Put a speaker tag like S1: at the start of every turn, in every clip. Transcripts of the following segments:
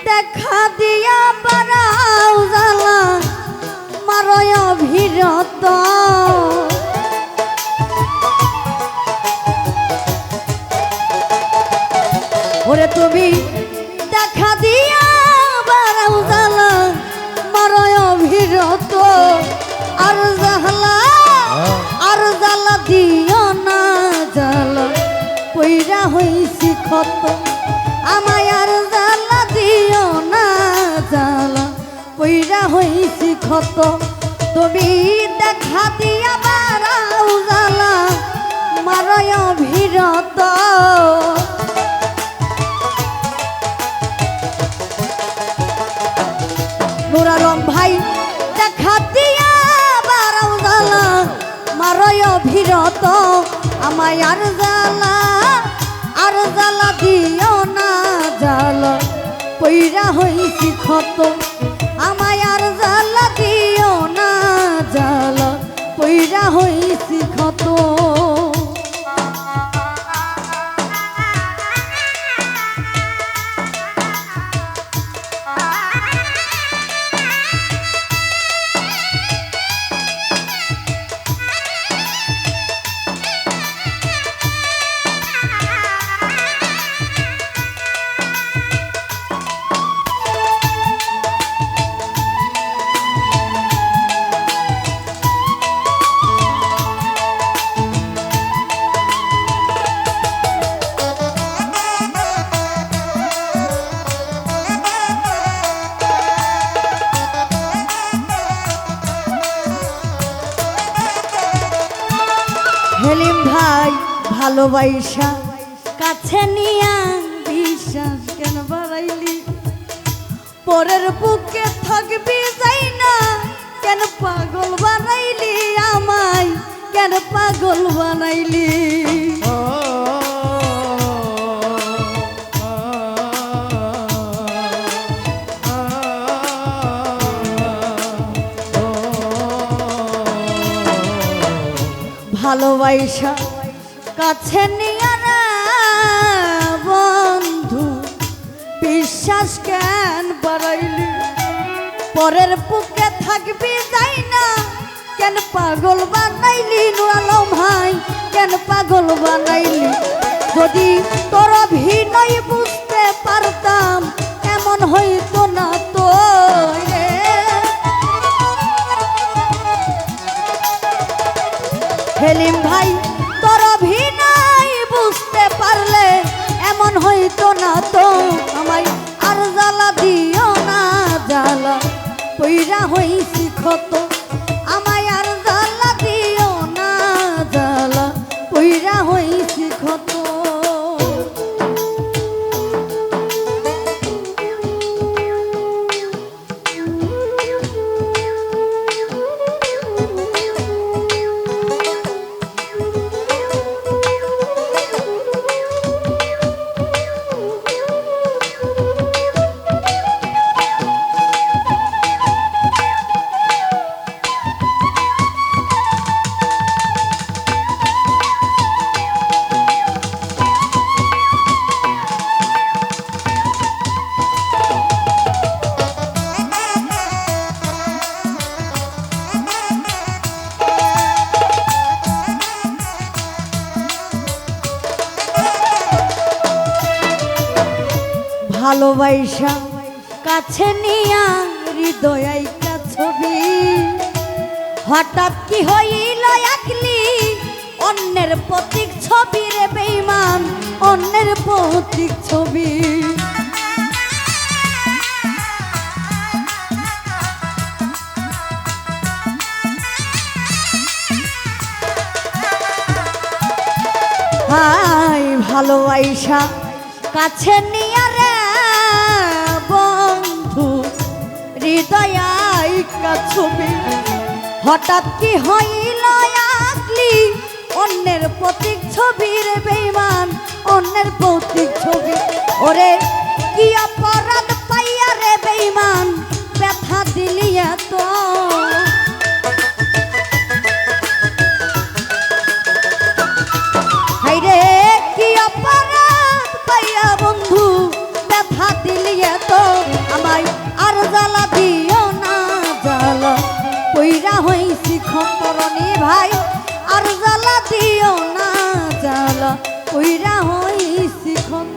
S1: দেখা দিয়া বারাও জ্বালা মারয় অভিরত ওরে তুমি দেখা দিয়া বারাও জ্বালা মারয় অভিরত আর জ্বালা দিও না জ্বালা পইরা হইছি ক্ষত আমায় আর জ্বালা দিও না জ্বালা পইরা হইছি ক্ষত তুমি দেখা দিয়া বারাও জ্বালা মারয় অভিরত নুর আলম ভাই দেখা দিয়া বারাও জ্বালা মারয় অভিরত আমায় আর জ্বালা দিও না জ্বালা পইরা হইছি ক্ষত আমায় আর জ্বালা দিও না জ্বালা পইরা হইছি ক্ষত হেলিম ভাই ভালোবাসা কাছে নিয়া বিশ্বাস কেন বাড়াইলি পরের বুকে থাকবি যাই না কেন পাগল বানাইলি আমায় কেন পাগল বানাইলি ভালোবাসা কাছে নিয়া না বন্ধু বিশ্বাস কেন বাড়াইলি পরের বুকে থাকবি যাই না কেন পাগল বানাইলি নুর আলম ভাই কেন পাগল বানাইলি যদি তোর অভিনয় বুঝতে পারতাম এমন হইতো না তো হেলিম ভাই তোর অভিনয় বুঝতে পারলে এমন হইতো না তো আমায় আর জ্বালা দিও না জ্বালা পইরা হইছি ক্ষত আমায় আর জ্বালা দিও না জ্বালা পইরা হইছি ক্ষত ভালোবাসা কাছে নিয়া হৃদয় আইকা ছবি হঠাৎ কি হইল আঁকলি অন্যের প্রতীক ছবি রে বেঈমান অন্যের প্রতীক ছবি হাই ভালোবাসা কাছে নিয়া রে বন্ধু হৃদয় আইকা ছবি হঠাৎ কি হইল আঁকলি অন্যের প্রতীক ছবি রে বেঈমান অন্যের প্রতীক ছবি ওরে কি অপরাধ পাইয়া রে বেঈমান ব্যথা দিলি এত হাইরে কি অপরাধ পাইয়া বন্ধু ব্যথা দিলি এত আমায় আর জ্বালা দিও না জ্বালা পইরা হইছি খতরনি ভাই আর জ্বালা দিও না জ্বালা পইরা হইছি খত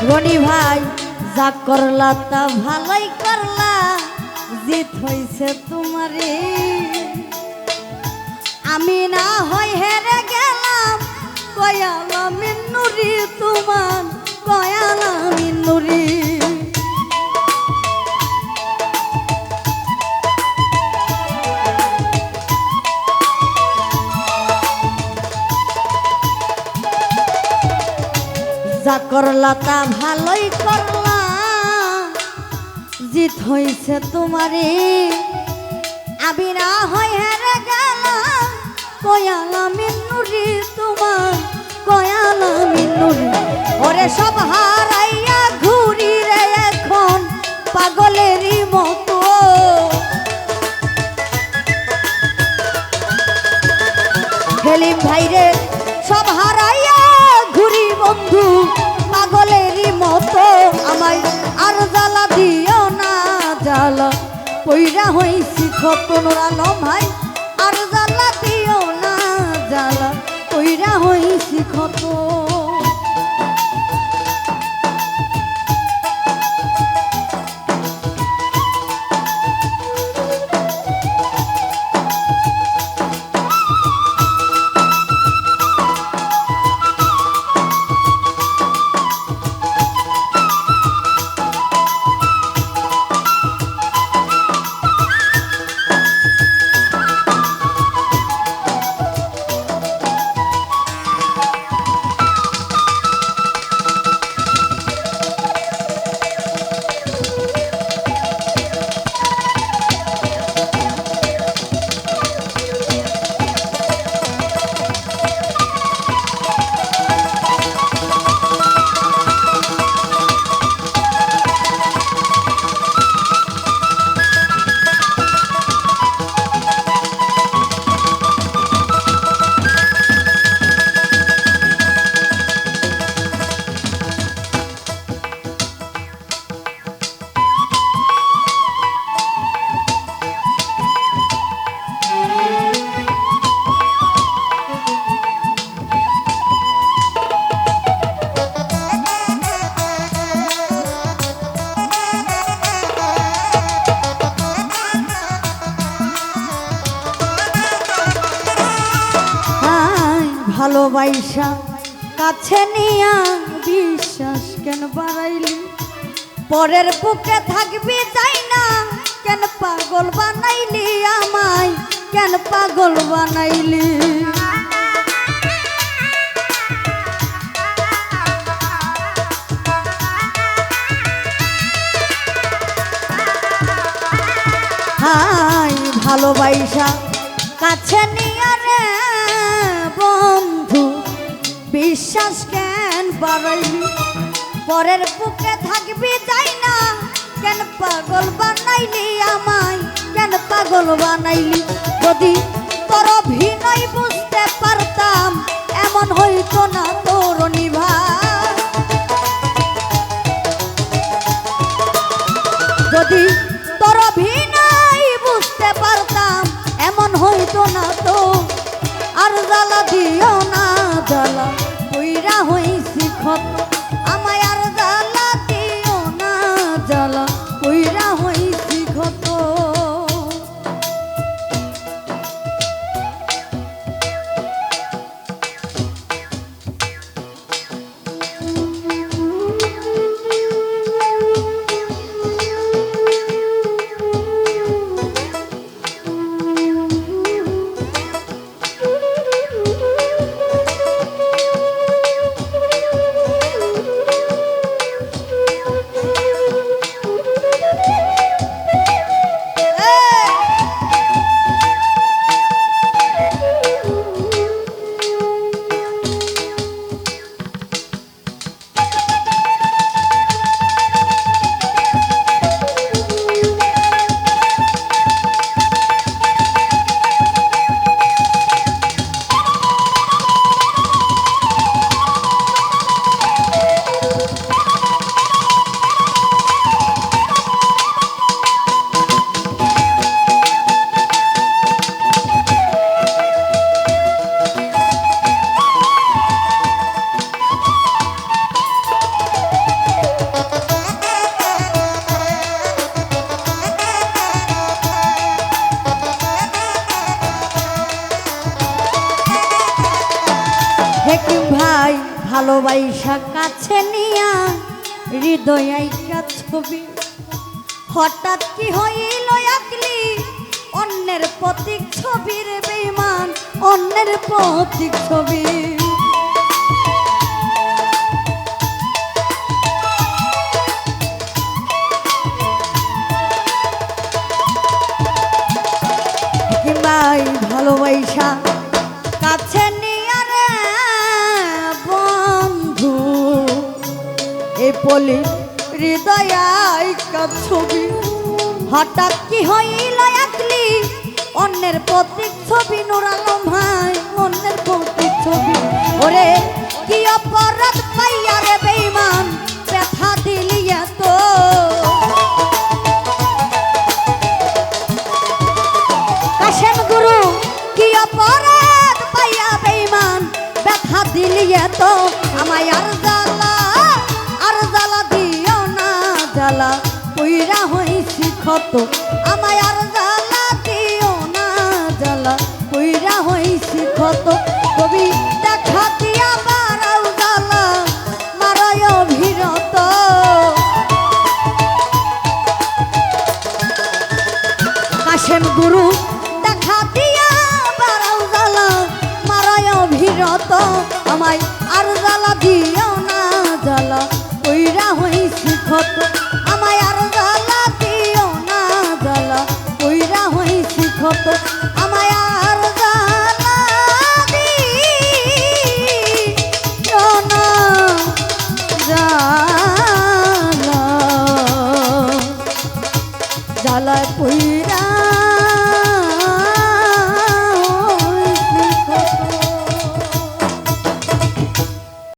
S1: রনি ভাই যা করলা তা ভালোই করলা জিত হইছে তোমারে আমি না হয় হেরে গেলাম কয়ালা মিন্নুরি তোমার কয়ালা মিন্নুরি যা করলা তা ভালোই করলা জিত হইছে তোমারে আমি না হয় হেরে গেলাম কয়ালা মিন্নুরি তোমার কয়ালা মিন্নুরি ওরে সব হারাইয়া ঘুরি রে এখন পাগলেরই মতো হেলিম ভাইরে সব হারাইয়া ঘুরি বন্ধু পাগলেরই মতো আমায় আর জ্বালা দিও না জ্বালা পইরা হইছি খতনুর আলম ভাই আর জ্বালা দিও না জ্বালা পইরা হইছি খত ভালোবাসা কাছে নিয়া বিশ্বাস কেন বাড়াইলি পরের বুকে থাকবি যাই না কেন পাগল বানাইলি আমায় কেন পাগল বানাইলি হাই ভালোবাসা কাছে নিয়া রে বন্ধু বিশ্বাস কেন বাড়াইলি পরের বুকে থাকবি যাই না কেন পাগল বানাইলি আমায় কেন পাগল বানাইলি যদি তোর অভিনয় বুঝতে পারতাম এমন হইতো না তোর নিভা যদি তোর অভিনয় বুঝতে পারতাম এমন হইতো না তো আর জ্বালা দিও না জ্বালা পইরা হইছি ক্ষত আমায় আর জ্বালা দিও না জ্বালা পইরা হইছি ক্ষত ভালোবাসা কাছে নিয়া হৃদয় আইকা ছবি হঠাৎ কি হইল আকলি অন্যের প্রতীক ছবির বেঈমান অন্যের প্রতীক ছবি ভাই ভালোবাসা কাছে নিয়া রে বন্ধু এই পলি হৃদয় আইকা ছবি হঠাৎ কি হইল আকলি অন্যের প্রতীক ছবি নূর আলম ভাই অন্যের প্রতীক ছবি ওরে কি অপরাধ পাইয়া রে বেঈমান ব্যথা দিলি এত কাশেম গুরু কি অপরাধ পাইয়া বেঈমান ব্যথা দিলি এত আমায় আর জ্বালা দিও না জ্বালা পইরা হইছি ক্ষত আমায় আর জ্বালা দিও না জ্বালা পইরা হইছি ক্ষত কবি দেখা দিয়া বারাও জ্বালা মারায় অভিরত কাশেম গুরু দেখা দিয়া বারাও জ্বালা মারায় অভিরত আমায় আর জ্বালা দিও না জ্বালা পইরা হইছি ক্ষত আমায় আর জ্বালা দিও না জ্বালা পইরা হইছি ক্ষত আমায় আর জ্বালা দিও না জ্বালা জ্বালা পইরা